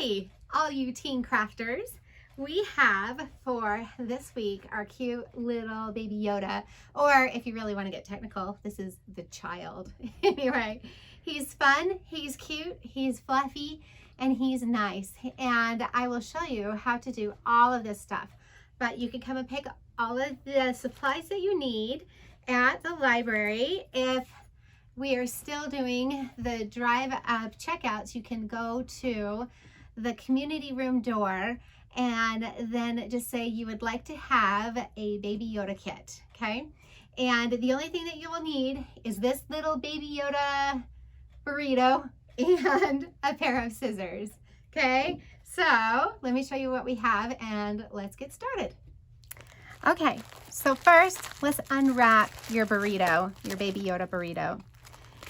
Hi, all you teen crafters. We have for this week our cute little baby Yoda, or if you really want to get technical, this is the child. Anyway, he's fun, he's cute, he's fluffy, and he's nice. And I will show you how to do all of this stuff. But you can come and pick all of the supplies that you need at the library. If we are still doing the drive-up checkouts, you can go to the community room door and then just say you would like to have a Baby Yoda kit, okay? And the only thing that you will need is this little Baby Yoda burrito and a pair of scissors, okay? So let me show you what we have and let's get started. Okay, so first let's unwrap your burrito, your Baby Yoda burrito.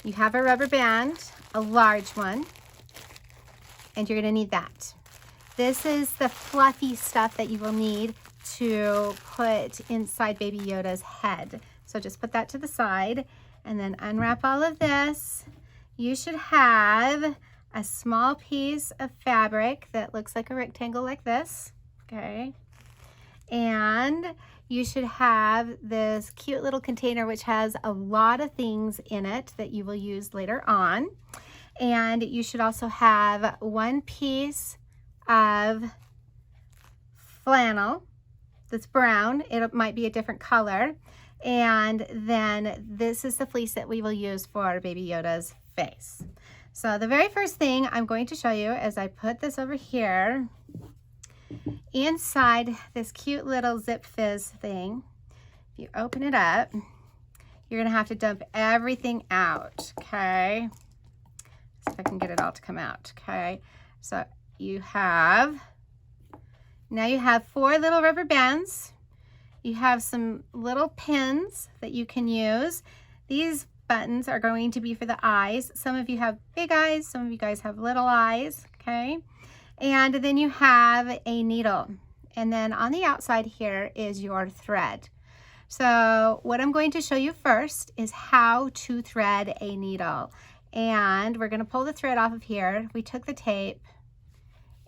You have a rubber band, a large one, and you're gonna need that. This is the fluffy stuff that you will need to put inside Baby Yoda's head. So just put that to the side and then unwrap all of this. You should have a small piece of fabric that looks like a rectangle like this, okay? And you should have this cute little container which has a lot of things in it that you will use later on. And you should also have one piece of flannel that's brown. It might be a different color. And then this is the fleece that we will use for Baby Yoda's face. So the very first thing I'm going to show you is I put this over here inside this cute little zip fizz thing. If you open it up, you're gonna have to dump everything out, okay? See if I can get it all to come out, okay? So now you have 4 little rubber bands. You have some little pins that you can use. These buttons are going to be for the eyes. Some of you have big eyes, some of you guys have little eyes, okay? And then you have a needle. And then on the outside here is your thread. So what I'm going to show you first is how to thread a needle. And we're gonna pull the thread off of here. We took the tape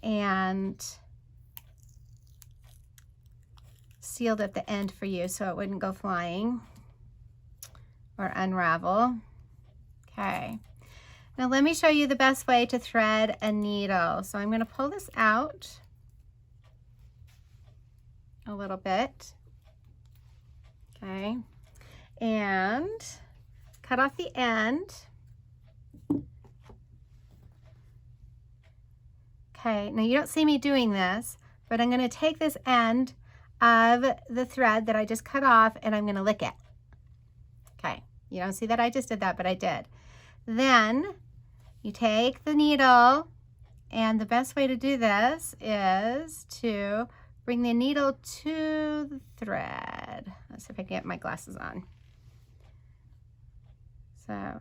and sealed up the end for you so it wouldn't go flying or unravel. Okay. Now let me show you the best way to thread a needle. So I'm going to pull this out a little bit, okay, and cut off the end. Okay, now you don't see me doing this, but I'm going to take this end of the thread that I just cut off and I'm going to lick it. Okay, you don't see that I just did that, but I did. Then you take the needle, and the best way to do this is to bring the needle to the thread. Let's see if I can get my glasses on. So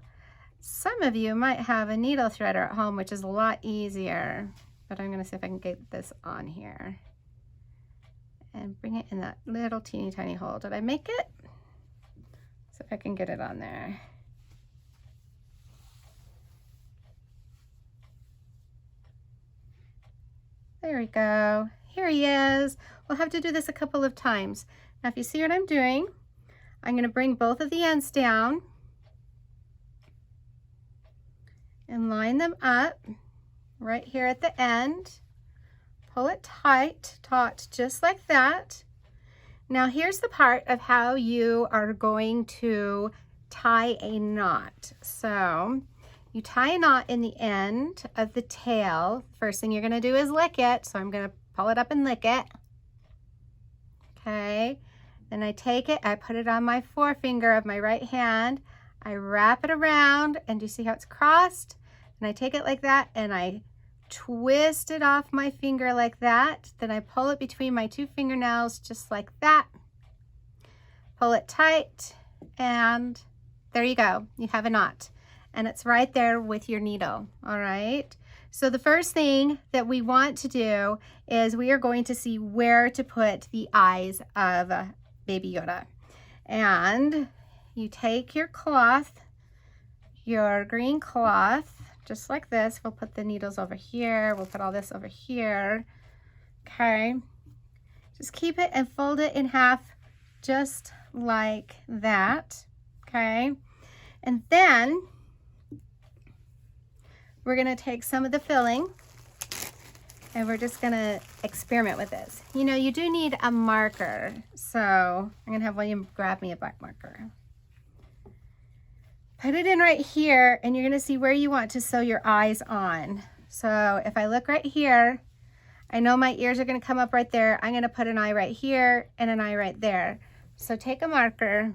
some of you might have a needle threader at home, which is a lot easier, but I'm gonna see if I can get this on here and bring it in that little teeny tiny hole. Did I make it? See if I can get it on there. There we go. Here he is. We'll have to do this a couple of times. Now, if you see what I'm doing, I'm going to bring both of the ends down and line them up right here at the end. Pull it tight, taut, just like that. Now, here's the part of how you are going to tie a knot. So you tie a knot in the end of the tail. First thing you're gonna do is lick it. So I'm gonna pull it up and lick it. Okay, then I take it, I put it on my forefinger of my right hand. I wrap it around, and do you see how it's crossed? And I take it like that, and I twist it off my finger like that. Then I pull it between my 2 fingernails just like that. Pull it tight, and there you go. You have a knot. And it's right there with your needle, all right? So the first thing that we want to do is we are going to see where to put the eyes of Baby Yoda. And you take your cloth, your green cloth, just like this. We'll put the needles over here. We'll put all this over here. Okay. Just keep it and fold it in half just like that. Okay. And then we're going to take some of the filling and we're just going to experiment with this. You know, you do need a marker. So I'm going to have William grab me a black marker. Put it in right here and you're going to see where you want to sew your eyes on. So if I look right here, I know my ears are going to come up right there. I'm going to put an eye right here and an eye right there. So take a marker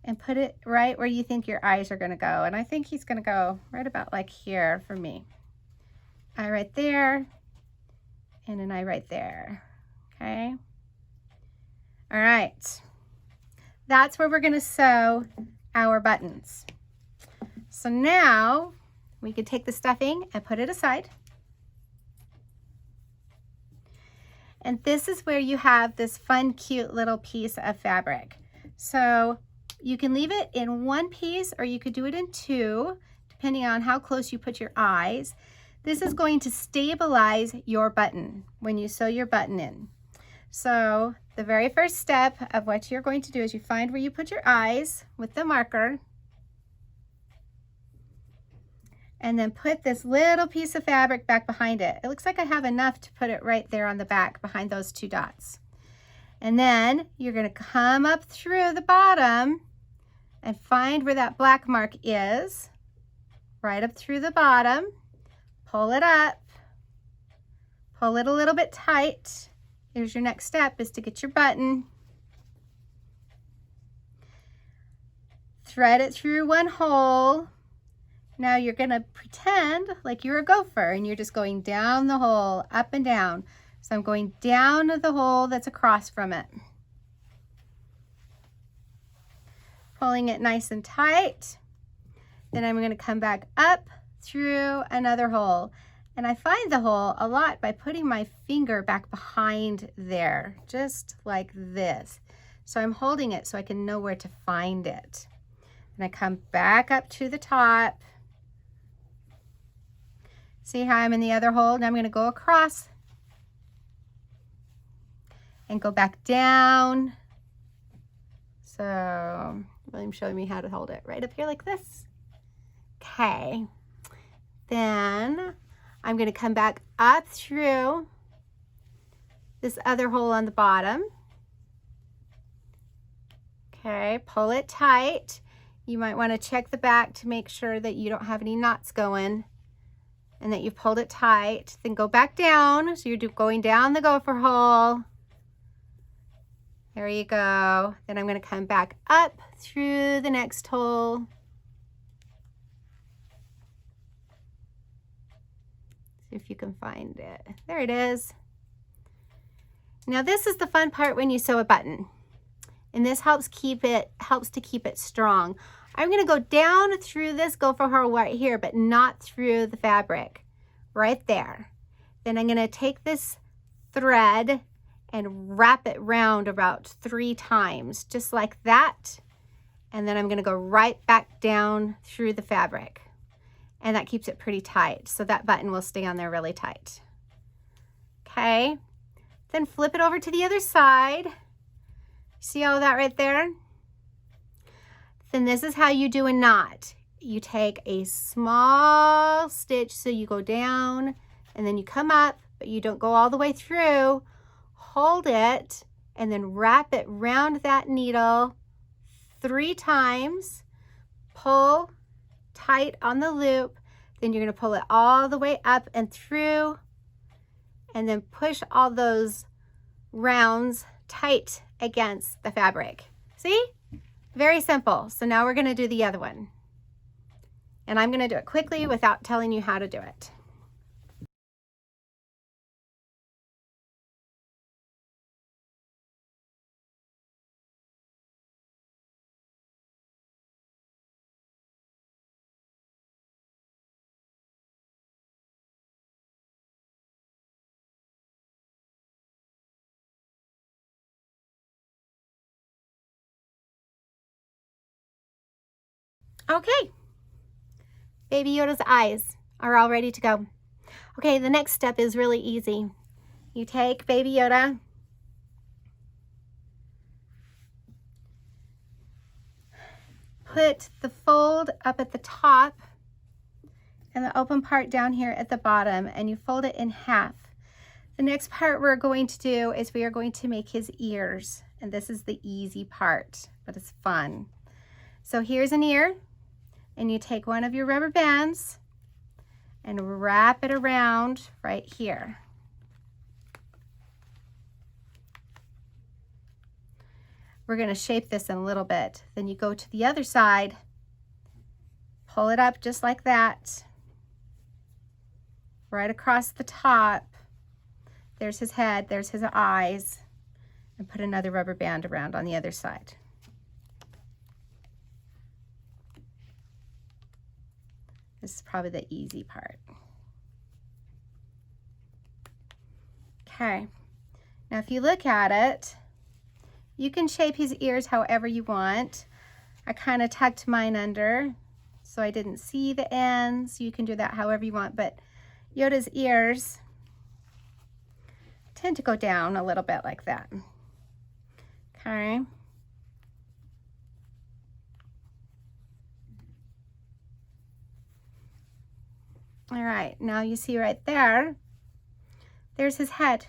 and put it right where you think your eyes are going to go. And I think he's going to go right about like here for me. Eye right there and an eye right there. Okay. All right. That's where we're going to sew our buttons. So now we can take the stuffing and put it aside. And this is where you have this fun, cute little piece of fabric. So you can leave it in one piece or you could do it in two, depending on how close you put your eyes. This is going to stabilize your button when you sew your button in. So the very first step of what you're going to do is you find where you put your eyes with the marker and then put this little piece of fabric back behind it. It looks like I have enough to put it right there on the back behind those two dots. And then you're going to come up through the bottom and find where that black mark is, right up through the bottom. Pull it up, pull it a little bit tight. Here's your next step, is to get your button. Thread it through one hole. Now you're gonna pretend like you're a gopher and you're just going down the hole, up and down. So I'm going down the hole that's across from it. Pulling it nice and tight. Then I'm gonna come back up through another hole. And I find the hole a lot by putting my finger back behind there, just like this. So I'm holding it so I can know where to find it. And I come back up to the top. See how I'm in the other hole? Now I'm going to go across and go back down. So William's showing me how to hold it right up here like this. Okay. Then I'm going to come back up through this other hole on the bottom. Okay, pull it tight. You might want to check the back to make sure that you don't have any knots going and that you've pulled it tight. Then go back down. So you're going down the gopher hole. There you go. Then I'm going to come back up through the next hole. See if you can find it. There it is. Now this is the fun part when you sew a button. And this helps to keep it strong. I'm going to go down through this gopher hole right here, but not through the fabric. Right there. Then I'm going to take this thread and wrap it round about 3 times, just like that. And then I'm going to go right back down through the fabric. And that keeps it pretty tight, so that button will stay on there really tight. Okay. Then flip it over to the other side. See all that right there? Then this is how you do a knot. You take a small stitch, so you go down and then you come up, but you don't go all the way through. Hold it and then wrap it round that needle 3 times. Pull tight on the loop. Then you're going to pull it all the way up and through and then push all those rounds tight against the fabric. See? Very simple. So now we're going to do the other one. And I'm going to do it quickly without telling you how to do it. Okay, Baby Yoda's eyes are all ready to go. Okay, the next step is really easy. You take Baby Yoda, put the fold up at the top and the open part down here at the bottom, and you fold it in half. The next part we're going to do is we are going to make his ears, and this is the easy part, but it's fun. So here's an ear, and you take one of your rubber bands and wrap it around right here. We're going to shape this in a little bit. Then you go to the other side, pull it up just like that, right across the top. There's his head, there's his eyes, and put another rubber band around on the other side. This is probably the easy part. Okay, now if you look at it, you can shape his ears however you want. I kind of tucked mine under so I didn't see the ends. You can do that however you want, but Yoda's ears tend to go down a little bit like that. Okay. All right, now you see right there, there's his head.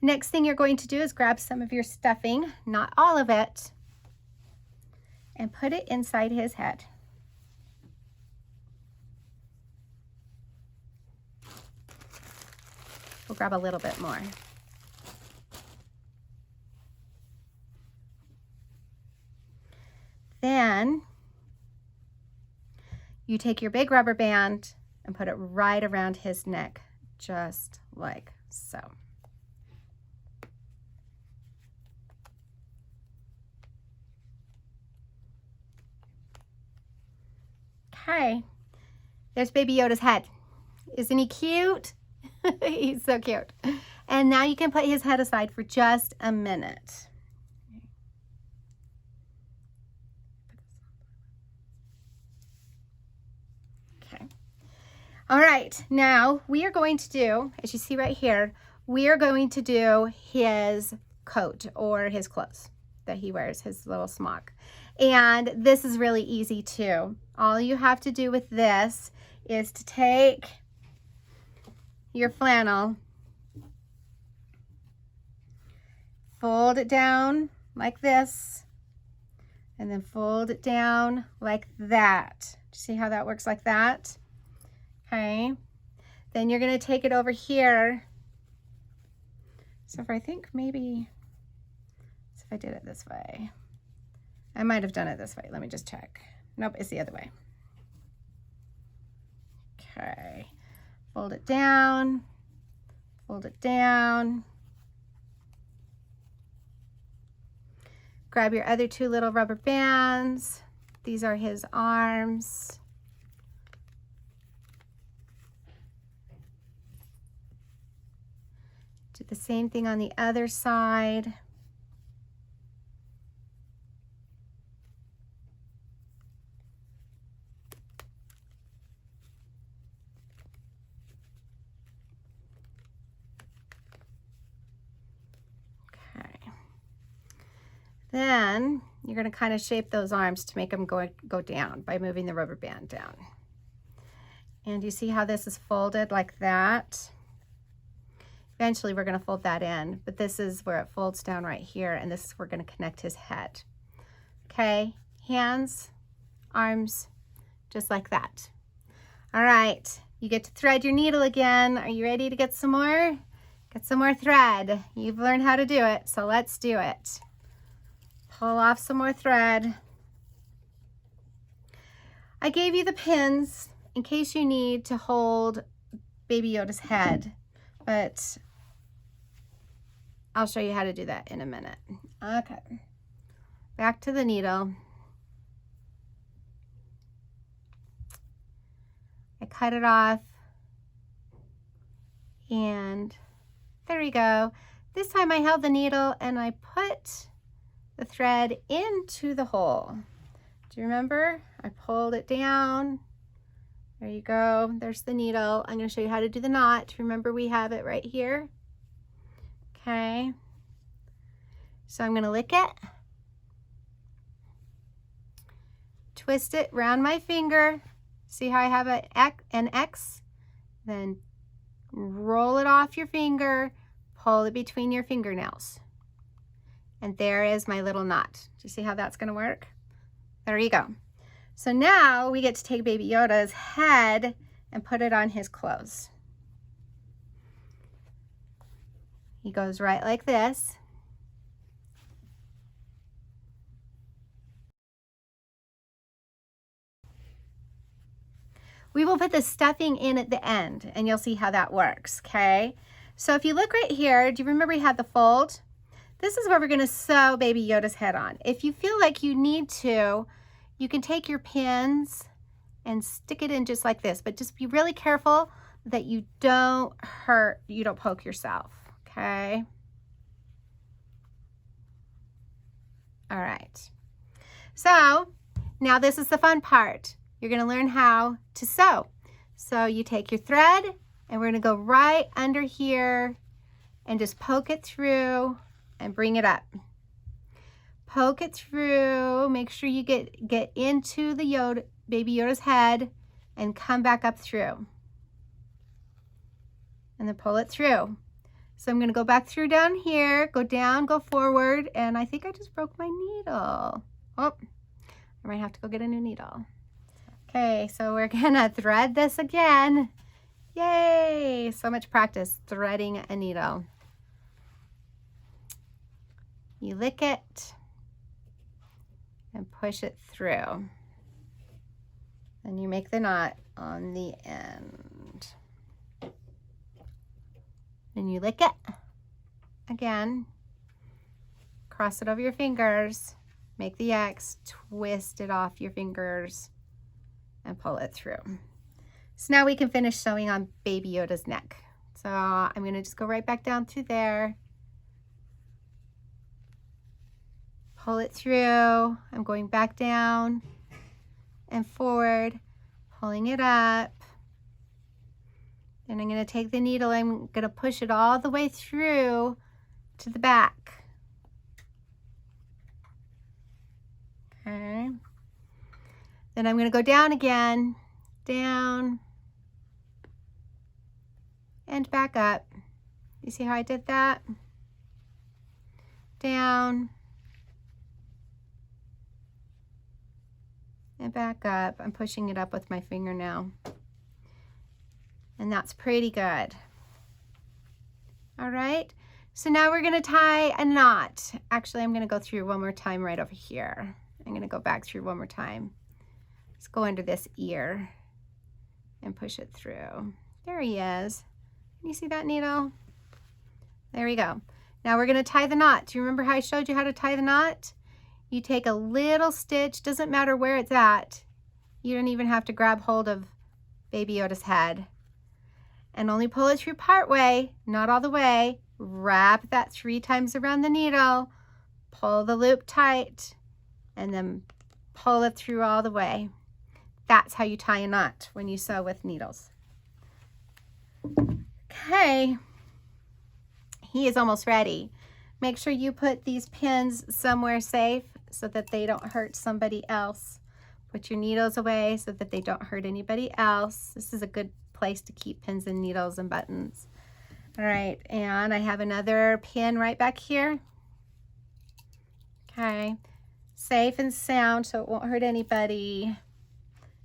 Next thing you're going to do is grab some of your stuffing, not all of it, and put it inside his head. We'll grab a little bit more. Then you take your big rubber band and put it right around his neck, just like so. Okay, there's Baby Yoda's head. Isn't he cute? He's so cute. And now you can put his head aside for just a minute. Okay. All right, now we are going to do, as you see right here, we are going to do his coat or his clothes that he wears, his little smock. And this is really easy too. All you have to do with this is to take your flannel, fold it down like this, and then fold it down like that. See how that works like that? Okay. Then you're going to take it over here. So if I think maybe, so if I did it this way, I might have done it this way. Let me just check. Nope, it's the other way. Okay. Fold it down, fold it down. Grab your other two little rubber bands. These are his arms. Do the same thing on the other side. Then you're going to kind of shape those arms to make them go down by moving the rubber band down. And you see how this is folded like that? Eventually we're going to fold that in, but this is where it folds down right here, and this is where we're going to connect his head. Okay, hands, arms, just like that. All right, you get to thread your needle again. Are you ready to get some more? Get some more thread. You've learned how to do it, so let's do it. Pull off some more thread. I gave you the pins in case you need to hold Baby Yoda's head, but I'll show you how to do that in a minute. Okay, back to the needle. I cut it off, and there we go. This time I held the needle and I put the thread into the hole, Do you remember? I pulled it down. There you go. There's the needle. I'm going to show you how to do the knot. Remember, we have it right here. Okay. So I'm going to lick it. Twist it around my finger. See how I have an X? Then roll it off your finger. Pull it between your fingernails. And there is my little knot. Do you see how that's going to work? There you go. So now we get to take Baby Yoda's head and put it on his clothes. He goes right like this. We will put the stuffing in at the end and you'll see how that works, okay? So if you look right here, do you remember we had the fold? This is where we're gonna sew Baby Yoda's head on. If you feel like you need to, you can take your pins and stick it in just like this, but just be really careful that you don't poke yourself, okay? All right. So now this is the fun part. You're gonna learn how to sew. So you take your thread and we're gonna go right under here and just poke it through and bring it up. Poke it through, make sure you get into the Baby Yoda's head and come back up through. And then pull it through. So I'm gonna go back through down here, go down, go forward, and I think I just broke my needle. Oh, I might have to go get a new needle. Okay, so we're gonna thread this again. Yay, so much practice threading a needle. You lick it and push it through. And you make the knot on the end. Then you lick it again, cross it over your fingers, make the X, twist it off your fingers, and pull it through. So now we can finish sewing on Baby Yoda's neck. So I'm gonna just go right back down through there, pull it through. I'm going back down and forward, pulling it up. Then I'm going to take the needle, I'm going to push it all the way through to the back. Okay. Then I'm going to go down again, down, and back up. You see how I did that? Down, and back up. I'm pushing it up with my finger now. And that's pretty good. All right, so now we're gonna tie a knot. Actually, I'm gonna go through one more time right over here. I'm gonna go back through one more time. Let's go under this ear and push it through. There he is. Can you see that needle? There we go. Now we're gonna tie the knot. Do you remember how I showed you how to tie the knot? You take a little stitch, doesn't matter where it's at. You don't even have to grab hold of Baby Yoda's head. And only pull it through part way, not all the way. Wrap that 3 times around the needle, pull the loop tight, and then pull it through all the way. That's how you tie a knot when you sew with needles. Okay, he is almost ready. Make sure you put these pins somewhere safe so that they don't hurt somebody else. Put your needles away so that they don't hurt anybody else. This is a good place to keep pins and needles and buttons. All right, and I have another pin right back here. Okay, safe and sound so it won't hurt anybody.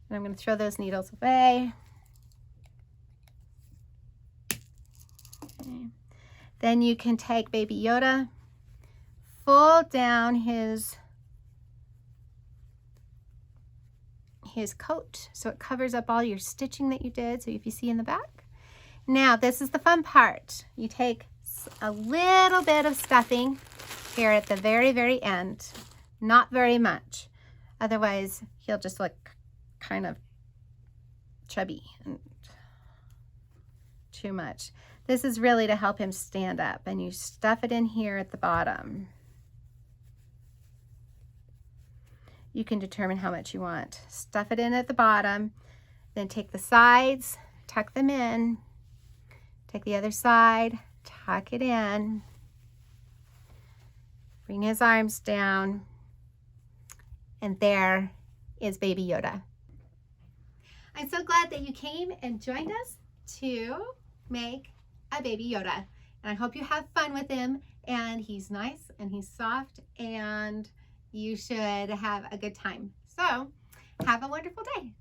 And I'm going to throw those needles away. Okay. Then you can take Baby Yoda, fold down his coat so it covers up all your stitching that you did, so if you see in the back. Now this is the fun part. You take a little bit of stuffing here at the very, very end, not very much, otherwise he'll just look kind of chubby and too much. This is really to help him stand up, and you stuff it in here at the bottom. you can determine how much you want. Stuff it in at the bottom, then take the sides, tuck them in, take the other side, tuck it in, bring his arms down, and there is Baby Yoda. I'm so glad that you came and joined us to make a Baby Yoda. And I hope you have fun with him, and he's nice and he's soft, and you should have a good time. So have a wonderful day.